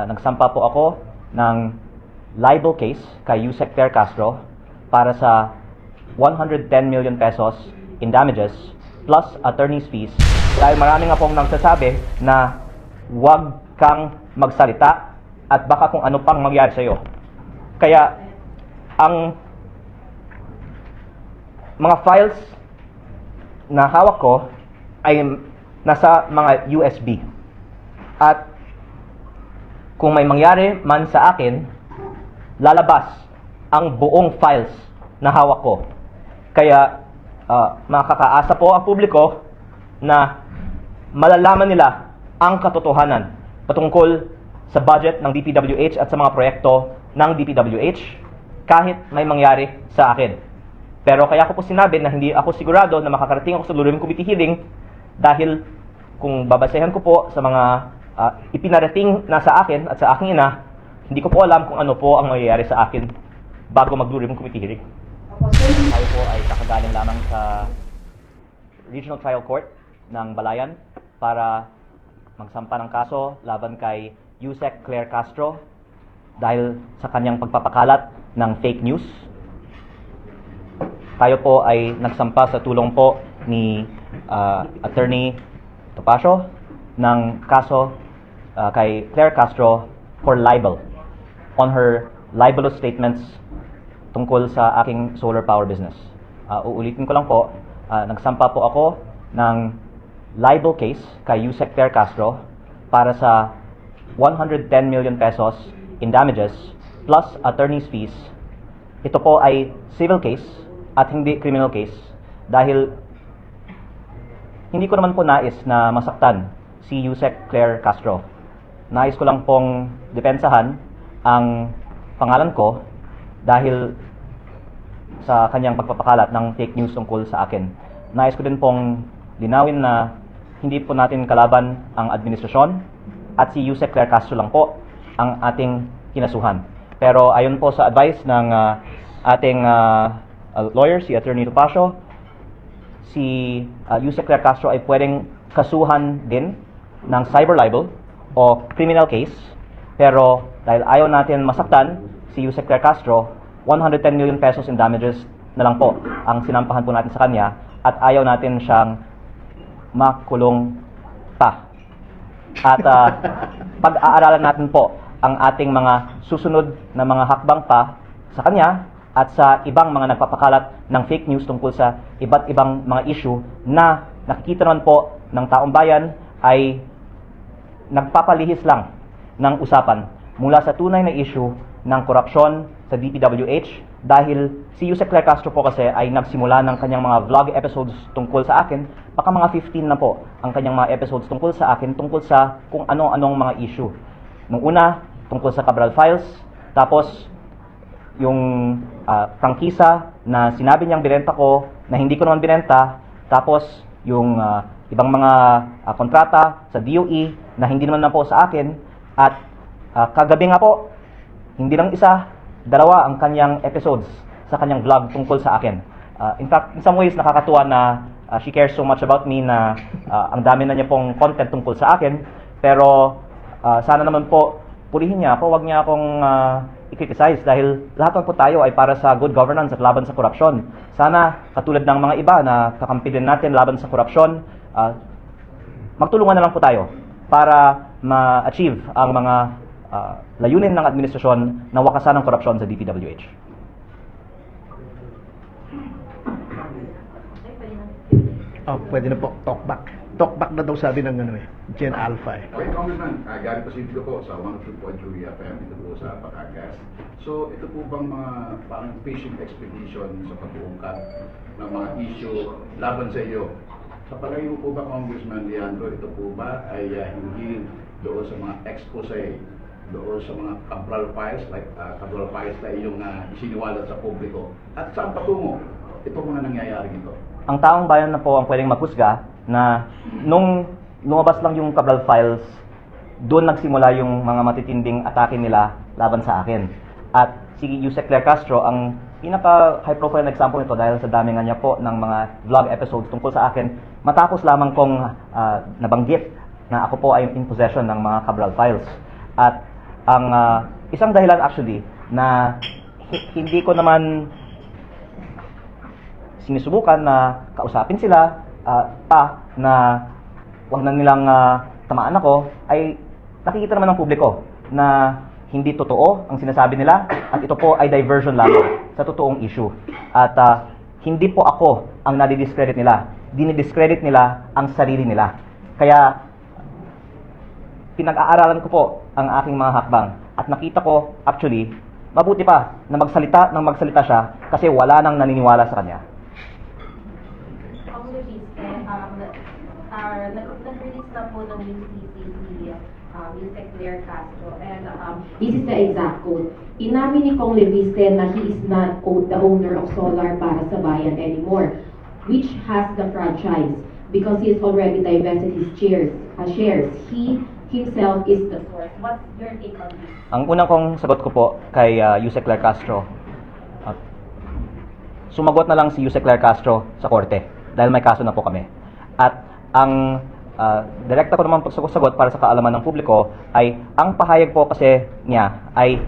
Nagsampa po ako ng libel case kay Yusek Claire Castro para sa 110 million pesos in damages plus attorney's fees dahil marami nga pong nagsasabi na huwag kang magsalita at baka kung ano pang mangyari sa'yo. Kaya ang mga files na hawak ko ay nasa mga USB at kung may mangyari man sa akin, lalabas ang buong files na hawak ko. Kaya makakaasa po ang publiko na malalaman nila ang katotohanan patungkol sa budget ng DPWH at sa mga proyekto ng DPWH kahit may mangyari sa akin. Pero kaya ko po sinabi na hindi ako sigurado na makakarating ako sa Blue Ribbon Committee hearing dahil kung babasehan ko po sa mga ipinarating na sa akin at sa aking ina, hindi ko po alam kung ano po ang mangyayari sa akin bago mag-Blue Ribbon Committee hearing. Tayo po ay kakagaling lamang sa Regional Trial Court ng Balayan para magsampa ng kaso laban kay Yusek Claire Castro dahil sa kanyang pagpapakalat ng fake news. Tayo po ay nagsampa sa tulong po ni Attorney Topacio ng kaso kay Claire Castro for libel on her libelous statements tungkol sa aking solar power business. Uulitin ko lang po, nagsampa po ako ng libel case kay Yusek Claire Castro para sa 110 million pesos in damages plus attorney's fees. Ito po ay civil case at hindi criminal case dahil hindi ko naman po nais na masaktan si Yusek Claire Castro. Nais ko lang pong depensahan ang pangalan ko dahil sa kanyang pagpapakalat ng fake news tungkol sa akin. Nais ko din pong linawin na hindi po natin kalaban ang administrasyon at si Yusek Claire Castro lang po ang ating kinasuhan. Pero ayon po sa advice ng ating lawyer, si Attorney Topacio, si Yusek Claire Castro ay pwedeng kasuhan din ng cyber libel o criminal case, pero dahil ayaw natin masaktan si Yusek Claire Castro, 110 million pesos in damages na lang po ang sinampahan po natin sa kanya at ayaw natin siyang makulong pa. At pag-aaralan natin po ang ating mga susunod na mga hakbang pa sa kanya at sa ibang mga nagpapakalat ng fake news tungkol sa iba't ibang mga issue na nakikita naman po ng taong bayan ay nagpapalihis lang ng usapan mula sa tunay na issue ng korupsyon sa DPWH dahil si Yusek Claire Castro po kasi ay nagsimula ng kanyang mga vlog episodes tungkol sa akin, baka mga 15 na po ang kanyang mga episodes tungkol sa akin, tungkol sa kung ano-anong mga issue. Nung una, tungkol sa Cabral Files, tapos yung prangkisa na sinabi niyang binenta ko na hindi ko naman binenta, tapos yung ibang mga kontrata sa DOE na hindi naman na po sa akin, at kagabi nga po, hindi lang isa, dalawa ang kanyang episodes sa kanyang vlog tungkol sa akin. In fact, in some ways, nakakatuwa na she cares so much about me na ang dami na niya pong content tungkol sa akin, pero sana naman po, pulihin niya ako, wag niya akong i-criticize dahil lahat po tayo ay para sa good governance at laban sa korupsyon. Sana, katulad ng mga iba na kakampi din natin laban sa korupsyon, magtulungan na lang po tayo para ma-achieve ang mga layunin ng administrasyon na wakasan ng korupsyon sa DPWH. Pwede na po, talkback. Talkback na daw sabi ng Gen Alpha. Okay, Congressman, Gary Pacifico po sa 102.3 FM, ito po sa Batangas. So, ito po bang mga parang fishing expedition sa pag-uungkat ng mga issue laban sa iyo? Sa palagay mo po ba, Congressman Leandro, ito po ba ay hindi doon sa mga expose, doon sa mga Cabral Files, like Cabral Files na iyong isiniwalat sa publiko? At saan patungo itong mga nangyayari nito? Ang taong bayan na po ang pwedeng maghusga na nung lumabas lang yung Cabral Files, doon nagsimula yung mga matitinding atake nila laban sa akin. At si Yusek Claire Castro ang pinaka-high profile na example nito dahil sa dami nga niya po ng mga vlog episodes tungkol sa akin, matapos lamang kong nabanggit na ako po ay in possession ng mga Cabral Files. At ang isang dahilan actually na hindi ko naman sinusubukan na kausapin sila na wag na nilang tamaan ako, ay nakikita naman ng publiko na hindi totoo ang sinasabi nila at ito po ay diversion lamang sa totoong issue. At hindi po ako ang nadi-discredit nila. Dinidiscredit nila ang sarili nila. Kaya pinag-aaralan ko po ang aking mga hakbang at nakita ko actually mabuti pa na magsalita siya kasi wala nang naniniwala sa kanya. Nag-release na po ng UCC si Yusek Claire Castro, and this is the exact quote. Inamin ni Kong Leviste na he is not the owner of Solar para sa Bayan anymore, which has the franchise because he has already divested his shares. He himself is the source. What's your take on this? Ang unang kong sagot ko po kay Yusek Claire Castro, sumagot na lang si Yusek Claire Castro sa korte dahil may kaso na po kami. At ang direkta ko naman pagsagot para sa kaalaman ng publiko ay ang pahayag po kasi niya ay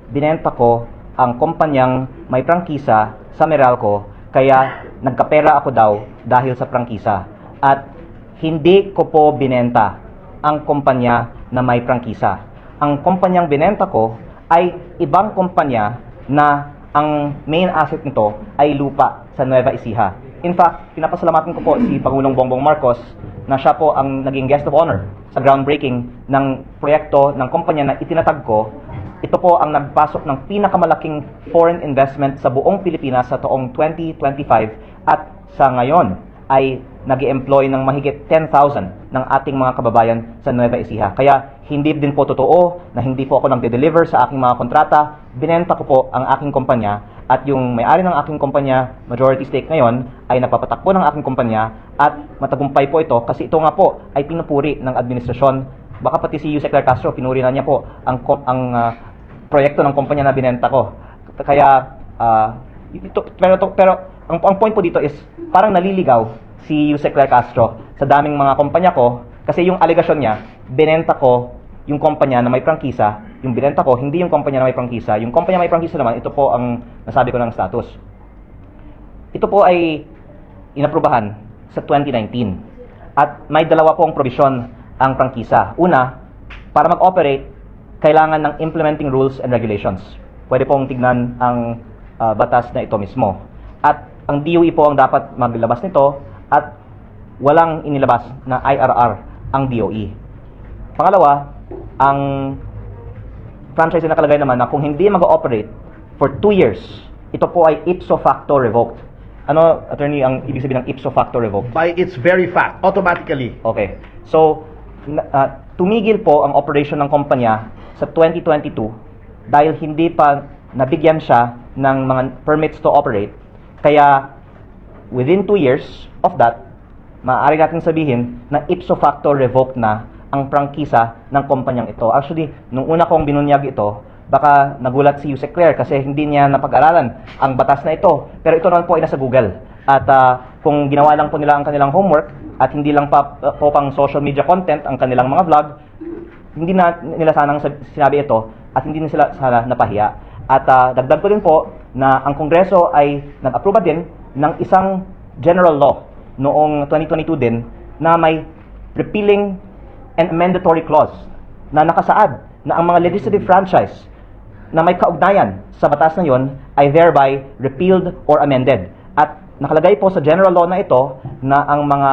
binenta ko ang kumpanyang may prangkisa sa Meralco kaya nagkapera ako daw dahil sa prangkisa. At hindi ko po binenta ang kumpanya na may prangkisa. Ang kumpanyang binenta ko ay ibang kumpanya na ang main asset nito ay lupa sa Nueva Ecija. In fact, pinapasalamatan ko po si Pangulong Bongbong Marcos na siya po ang naging guest of honor sa groundbreaking ng proyekto ng kumpanya na itinatag ko. Ito po ang nagpasok ng pinakamalaking foreign investment sa buong Pilipinas sa taong 2025 at sa ngayon ay nag-employ ng mahigit 10,000 ng ating mga kababayan sa Nueva Ecija. Kaya hindi din po totoo na hindi po ako nag-deliver sa aking mga kontrata. Binenta ko po ang aking kumpanya at yung may-ari ng aking kumpanya, majority stake ngayon, ay napapatakbo ng aking kumpanya at matagumpay po ito kasi ito nga po ay pinupuri ng administrasyon. Baka pati si Yusek Claire Castro, pinuri na niya po ang proyekto ng kumpanya na binenta ko. Kaya, pero ang point po dito is parang naliligaw si Yusek Claire Castro sa daming mga kumpanya ko kasi yung alegasyon niya, binenta ko yung kumpanya na may prangkisa, yung binenta ko, hindi yung kumpanya na may prangkisa. Yung kumpanya may prangkisa naman, ito po ang nasabi ko ng status. Ito po ay inaprubahan sa 2019. At may dalawa pong provision ang prangkisa. Una, para mag-operate, kailangan ng implementing rules and regulations. Pwede pong tignan ang batas na ito mismo. At ang DOE po ang dapat maglabas nito at walang inilabas na IRR ang DOE. Pangalawa, ang franchise na nakalagay naman na kung hindi mag-ooperate for 2 years, ito po ay ipso facto revoked. Ano, attorney, ang ibig sabihin ng ipso facto revoked? By its very fact, automatically. Okay. So, tumigil po ang operation ng kumpanya sa 2022 dahil hindi pa nabigyan siya ng mga permits to operate. Kaya, within 2 years of that, maaari natin sabihin na ipso facto revoked na ang prangkisa ng kumpanyang ito. Actually, nung una kong binunyag ito, baka nagulat si Yusek Claire kasi hindi niya napag-aralan ang batas na ito. Pero ito naman po ay nasa Google. At kung ginawa lang po nila ang kanilang homework at hindi lang pa po pang social media content ang kanilang mga vlog, hindi na nila sanang sinabi ito at hindi na sila sana napahiya. At dagdag ko din po na ang Kongreso ay nag-aproba din ng isang general law noong 2022 din na may repealing and mandatory clause na nakasaad na ang mga legislative franchise na may kaugnayan sa batas na yon ay thereby repealed or amended. At nakalagay po sa general law na ito na ang mga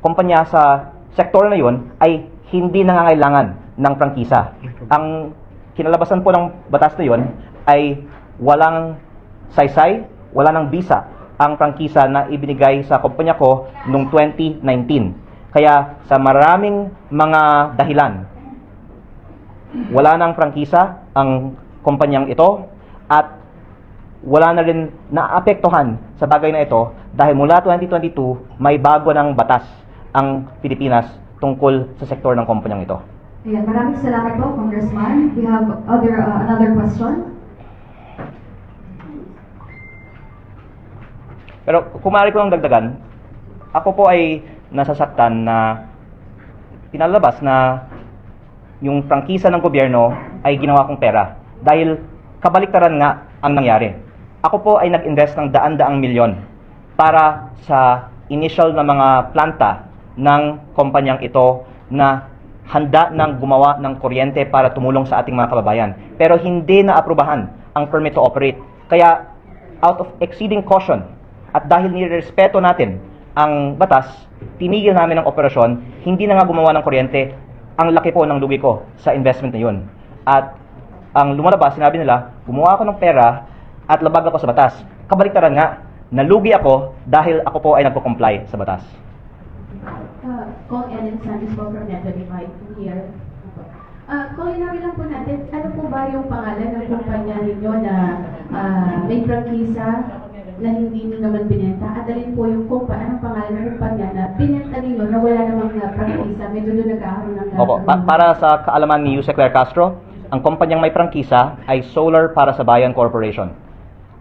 kumpanya sa sektor na yon ay hindi nangangailangan ng prangkisa. Ang kinalabasan po ng batas na yon ay walang saysay, wala ng bisa ang prangkisa na ibinigay sa kumpanya ko noong 2019. Kaya sa maraming mga dahilan, wala nang prangkisa ang kumpanyang ito at wala na rin naapektuhan sa bagay na ito dahil mula 2022 may bago ng batas ang Pilipinas tungkol sa sektor ng kumpanyang ito. Ayan, maraming salamat po, Congressman. We have another question. Pero kung maaari ko lang dagdagan, ako po ay nasasaktan na pinalabas na yung prangkisa ng gobyerno ay ginawa kong pera. Dahil kabaliktaran nga ang nangyari. Ako po ay nag-invest ng daan-daang milyon para sa initial na mga planta ng kumpanyang ito na handa nang gumawa ng kuryente para tumulong sa ating mga kababayan. Pero hindi na aprubahan ang permit to operate. Kaya out of exceeding caution at dahil nirespeto natin ang batas, tinigil namin ang operasyon, hindi na nga gumawa ng kuryente. Ang laki po ng lugi ko sa investment na yun. At ang lumalabas, sinabi nila, gumawa ako ng pera at labag ako sa batas. Kabaliktaran nga, nalugi ako dahil ako po ay nagko-comply sa batas. Kong Ellen Santos po from Metro Divide here. Kung inawin lang po natin, ano po ba yung pangalan ng kumpanya ninyo na may prangkisa na hindi nyo naman binenta? At alin po yung anong pangalan ng kumpanya na binenta ninyo na wala namang prangkisa? Medyo doon nagkakaroon ng... Opo, para sa kaalaman ni Yuse Claire Castro, ang kumpanyang may prangkisa ay Solar para sa Bayan Corporation.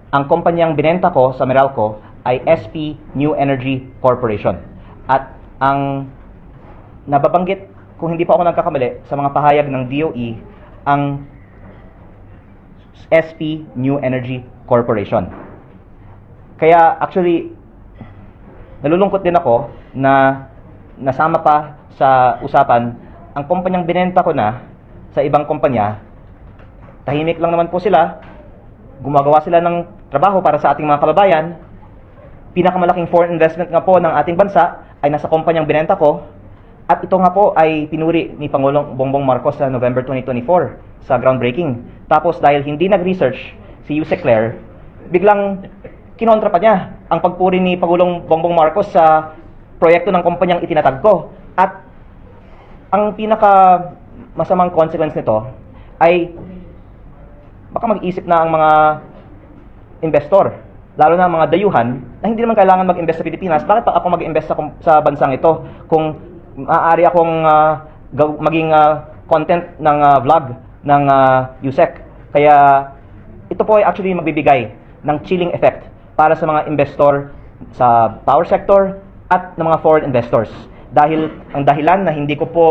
Ang kumpanyang binenta ko sa Meralco ay SP New Energy Corporation. At ang nababanggit, kung hindi pa ako nagkakamali, sa mga pahayag ng DOE, ang SP New Energy Corporation. Kaya actually, nalulungkot din ako na nasama pa sa usapan, ang kumpanyang binenta ko na sa ibang kumpanya, tahimik lang naman po sila, gumagawa sila ng trabaho para sa ating mga kababayan. Pinakamalaking foreign investment nga po ng ating bansa ay nasa kumpanyang binenta ko, at ito nga po ay pinuri ni Pangulong Bongbong Marcos sa November 2024 sa groundbreaking. Tapos dahil hindi nag-research si Yuse Claire, biglang kinontra pa niya ang pagpuri ni Pangulong Bongbong Marcos sa proyekto ng kumpanyang itinatag ko. At ang pinaka masamang consequence nito ay baka mag-isip na ang mga investor, lalo na mga dayuhan, na hindi naman kailangan mag-invest sa Pilipinas. Bakit pa ako mag-invest sa bansang ito kung maaari akong maging content ng vlog ng USEC? Kaya ito po ay actually magbibigay ng chilling effect para sa mga investor sa power sector at ng mga foreign investors. Dahil ang dahilan na hindi ko po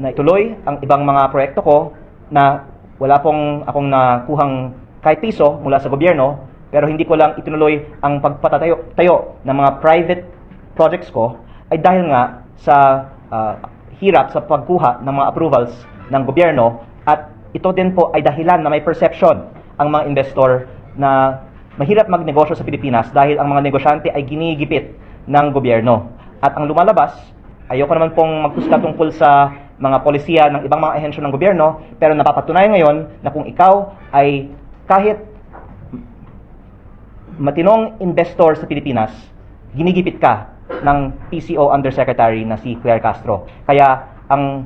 naituloy ang ibang mga proyekto ko, na wala pong akong nakuhang kahit piso mula sa gobyerno, pero hindi ko lang itinuloy ang pagpatatayo ng mga private projects ko, ay dahil nga sa hirap sa pagkuha ng mga approvals ng gobyerno. At ito din po ay dahilan na may perception ang mga investor na mahirap magnegosyo sa Pilipinas dahil ang mga negosyante ay ginigipit ng gobyerno. At ang lumalabas, ayoko naman pong magkusga tungkol sa mga polisiya ng ibang mga ahensya ng gobyerno, pero napapatunayan ngayon na kung ikaw ay kahit matinong investor sa Pilipinas, ginigipit ka ng PCO Undersecretary na si Claire Castro. Kaya ang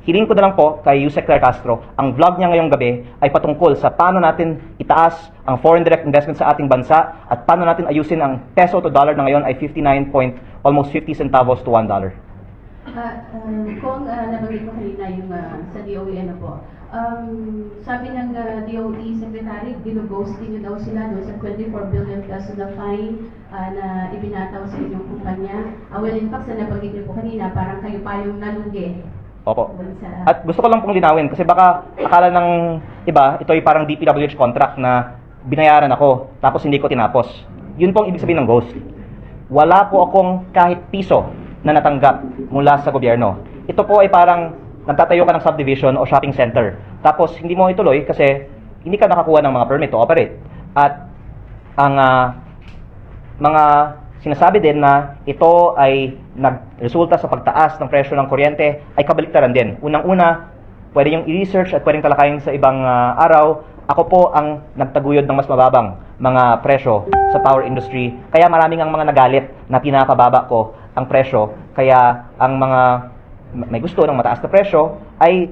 hiling ko na lang po kay Yuse Claire Castro, ang vlog niya ngayong gabi ay patungkol sa paano natin itaas ang foreign direct investment sa ating bansa at paano natin ayusin ang peso to dollar na ngayon ay almost 50 centavos to $1. Kung nabanggit mo kanina yung sa DOE, ano po, sabi ng DOE Secretary, ginughost din daw sila doon sa 24 billion peso na fine na ibinataw sa inyong kumpanya. Well, in fact, sa nabanggit niyo po kanina, parang kayo pa yung nalugi. Opo. At gusto ko lang pong linawin kasi baka akala ng iba, ito ay parang DPWH contract na binayaran ako tapos hindi ko tinapos. Yun pong ibig sabihin ng ghost. Wala po akong kahit piso na natanggap mula sa gobyerno. Ito po ay parang nagtatayo ka ng subdivision o shopping center. Tapos hindi mo ituloy kasi hindi ka nakakuha ng mga permit to operate. At ang mga sinasabi din na ito ay nagresulta sa pagtaas ng presyo ng kuryente ay kabaliktaran din. Unang-una, pwede yung i-research at pwedeng talakayin sa ibang araw. Ako po ang nagtaguyod ng mas mababang mga presyo sa power industry. Kaya maraming ang mga nagalit na pinapababa ko ang presyo. Kaya ang mga may gusto ng mataas na presyo ay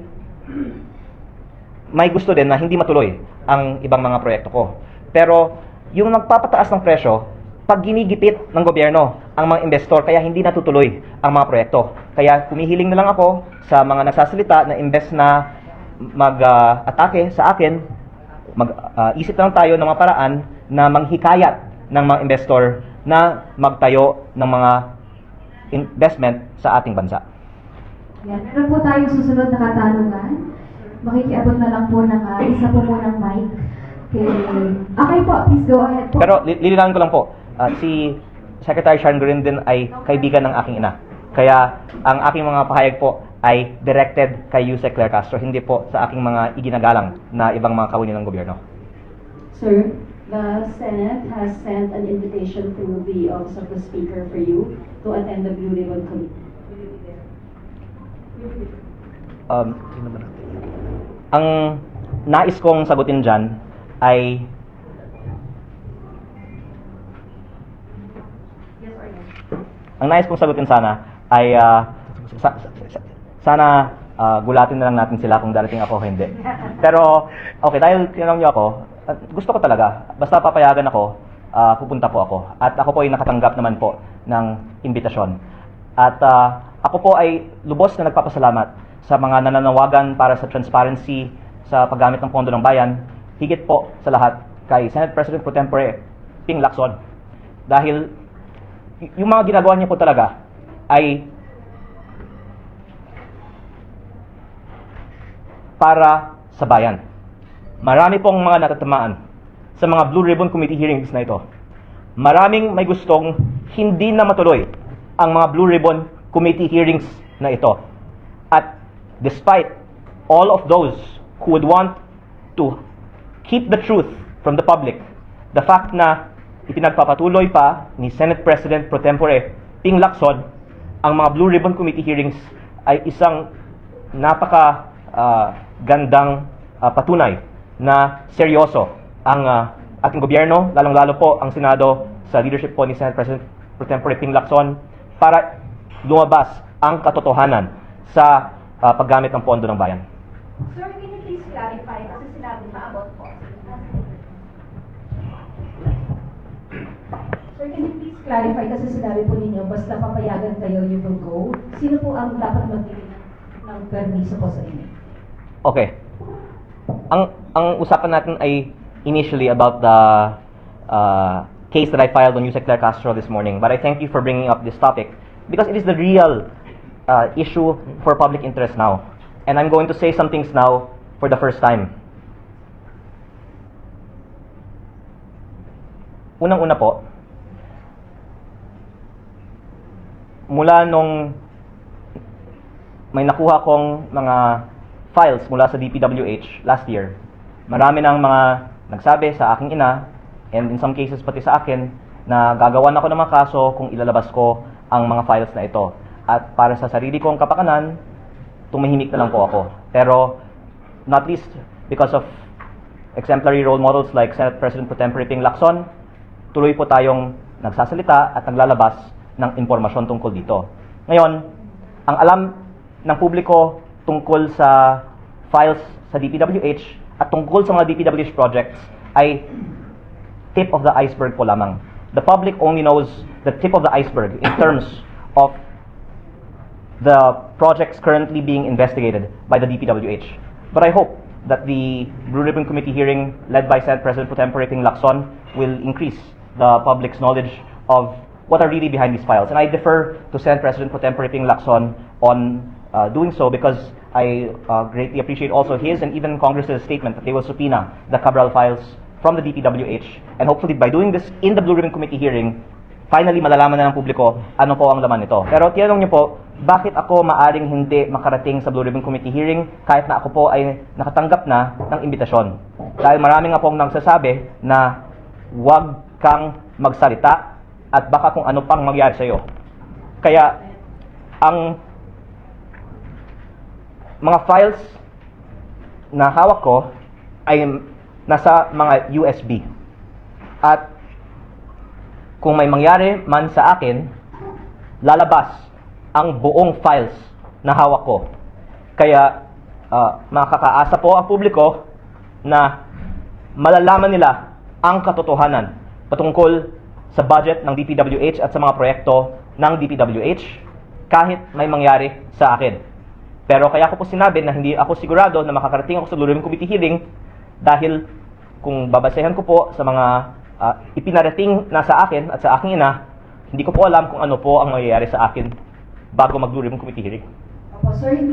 may gusto din na hindi matuloy ang ibang mga proyekto ko. Pero yung nagpapataas ng presyo, pag ginigipit ng gobyerno ang mga investor, kaya hindi natutuloy ang mga proyekto. Kaya kumihiling na lang ako sa mga nagsasalita na imbes na mag-atake sa akin, isip lang tayo ng mga paraan na manghikayat ng mga investor na magtayo ng mga investment sa ating bansa. Yan. Meron po tayong susunod na katanungan. Makikiabot na lang po ng isa po munang mic. Okay po, please go ahead po. Pero lilinawin ko lang po, si Secretary Sharon Gurindin ay kaibigan ng aking ina. Kaya ang aking mga pahayag po ay directed kay Yusek Claire Castro, hindi po sa aking mga iginagalang na ibang mga kawani ng gobyerno. Sir, the Senate has sent an invitation to the Office of the Speaker for you to attend the Blue Ribbon Committee. Ang nais kong sagutin dyan ay ang nais kong sagutin sana ay sana gulatin na lang natin sila kung darating ako o hindi. Pero okay, dahil tinanong niyo ako, gusto ko talaga, basta papayagan ako, pupunta po ako. At ako po ay nakatanggap naman po ng imbitasyon. At ako po ay lubos na nagpapasalamat sa mga nananawagan para sa transparency sa paggamit ng pondo ng bayan, higit po sa lahat kay Senate President Pro Tempore Ping Lacson. Dahil yung mga ginagawa niya po talaga ay para sa bayan. Marami pong mga natatamaan sa mga Blue Ribbon Committee hearings na ito. Maraming may gustong hindi na matuloy ang mga Blue Ribbon Committee hearings na ito. At despite all of those who would want to keep the truth from the public, the fact na ipinagpapatuloy pa ni Senate President Pro Tempore Ping Lacson ang mga Blue Ribbon Committee hearings ay isang gandang patunay na seryoso ang ating gobyerno, lalong-lalo po ang Senado sa leadership po ni Senate President Pro Tempore Ping Lacson para lumabas ang katotohanan sa paggamit ng pondo ng bayan. Sir, can you please clarify kasi sinabi maabot po. Sir, can you please clarify kasi sinabi po ninyo basta papayagan kayo, you will go. Sino po ang dapat magbigay ng permiso po sa inyo? Okay. Ang usapan natin ay initially about the case that I filed on Yusek Claire Castro this morning. But I thank you for bringing up this topic because it is the real issue for public interest now. And I'm going to say some things now for the first time. Unang-una po, mula nung may nakuha kong mga files mula sa DPWH last year, marami ng mga nagsabi sa aking ina, and in some cases pati sa akin, na gagawan ako ng mga kaso kung ilalabas ko ang mga files na ito. At para sa sarili kong kapakanan, tumahimik na lang po ako. Pero, not least because of exemplary role models like Senate President Pro Tempore Ping Lacson, tuloy po tayong nagsasalita at naglalabas ng impormasyon tungkol dito. Ngayon, ang alam ng publiko tungkol sa files sa DPWH at tungkol sa mga DPWH projects ay tip of the iceberg po lamang. The public only knows the tip of the iceberg in terms of the projects currently being investigated by the DPWH. But I hope that the Blue Ribbon Committee hearing led by Senate President Pro Tempore Ping Lacson will increase the public's knowledge of what are really behind these files. And I defer to Senate President Pro Tempore Ping Lacson on doing so because I greatly appreciate also his and even Congress's statement that they will subpoena the Cabral files from the DPWH. And hopefully by doing this in the Blue Ribbon Committee hearing, finally malalaman na ng publiko ano po ang laman nito. Pero tinanong niyo po, bakit ako maaring hindi makarating sa Blue Ribbon Committee hearing kahit na ako po ay nakatanggap na ng imbitasyon? Dahil marami nga pong nagsasabi na huwag kang magsalita at baka kung ano pang mangyari sa iyo. Kaya ang mga files na hawak ko ay nasa mga USB. At kung may mangyari man sa akin, lalabas ang buong files na hawak ko. Kaya makakaasa po ang publiko na malalaman nila ang katotohanan patungkol sa budget ng DPWH at sa mga proyekto ng DPWH kahit may mangyari sa akin. Pero kaya ko po sinabi na hindi ako sigurado na makakarating ako sa Blue Ribbon Committee hearing dahil kung babasehan ko po sa mga ipinarating na sa akin at sa aking ina, hindi ko po alam kung ano po ang mangyayari sa akin bago mag Blue Ribbon Committee hearing. Opo, sir, hindi